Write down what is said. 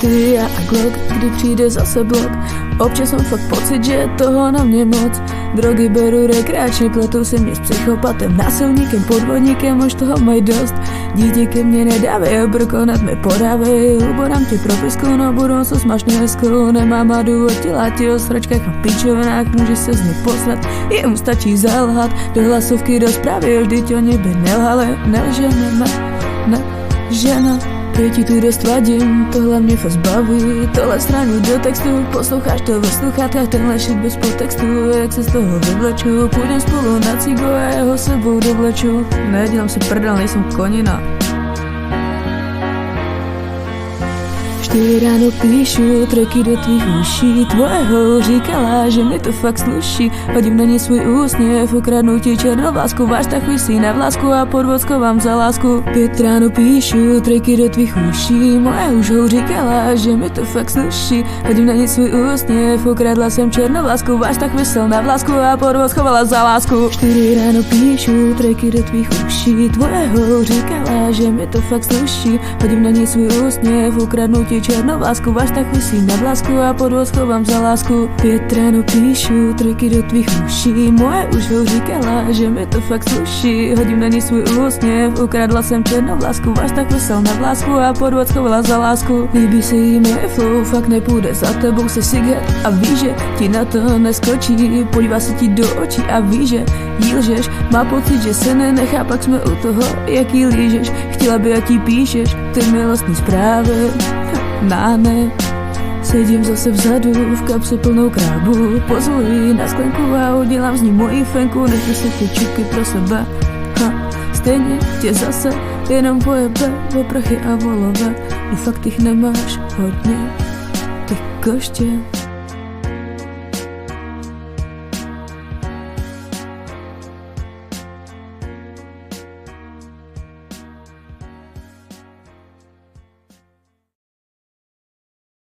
Ty, já a Glock, kdy přijde zase blok. Občas mám fakt pocit, že je toho na mě moc. Drogy beru rekreačně, pletou se mě s psychopatem, násilníkem, podvodníkem, už toho mají dost. Dítě ke mně nedávej, obrkonat mi podávej. Ubodám ti propisku, no budoucnost máš nehezkou. Nemám a důvod ti láti o sračkách a píčovinách, můžeš se z nich poslat. Jemu stačí zalhat, do hlasovky, do zprávy, vždyť oni by nelhali. Nelžeme, ne, žena. Proti tu dost vadím, tohle mě fakt baví. Tohle stránu do textu, posloucháš to ve sluchátkách. Tenhle shit bez podtextu, jak se z toho vyvleču. Půjdem spolu na cigo a jeho sebou dovleču. Nedělám si prdel, nejsem konina. 4 ráno píšu tracky do tvých uší. Tvojeho říkala, že mi to fakt sluší. Hodím na ní svůj úsměv, ukradnu ti černovlásku. Váš tak visí na vlásku a podvod schovám za lásku. 5 ráno píšu tracky do tvých uší. Moje už ho říkala, že mi to fakt sluší. Hodím na ní svůj úsměv, ukradla jsem černovlásku. Váš tak visel na vlásku a podvod schovala za lásku. 4 ráno píšu tracky do tvých uší. Tvojeho říkala, že mi to fakt sluší. Hodím na ní svůj úsměv, ukradnu ti černovlásku, váš tak visí na vlásku a podvod schovám za lásku. 5 ráno píšu tracky do tvých uší. Moje už ho říkala, že mi to fakt sluší. Hodím na ní svůj úsměv, ukradla jsem černovlásku, váš tak visel na vlásku a podvod schovala za lásku. Líbí se jí moje flow, fakt nepůjde za tebou se siget a ví, že ti na to neskočí. Podívá se ti do očí a ví, že jí lžeš. Má pocit, že se nenechá, pak jsme u toho, jak jí lížeš. Chtěla by, jak jí píšeš ty milostní zprávy. Ne, sedím zase vzadu, v kapse plnou krábu. Pozvu jí na sklenku a udělám z ní moji fenku. Nechci si ty čuky pro sebe, stejně tě zase jenom pojebe o prachy a volové. No fakt jich nemáš hodně, ty koště.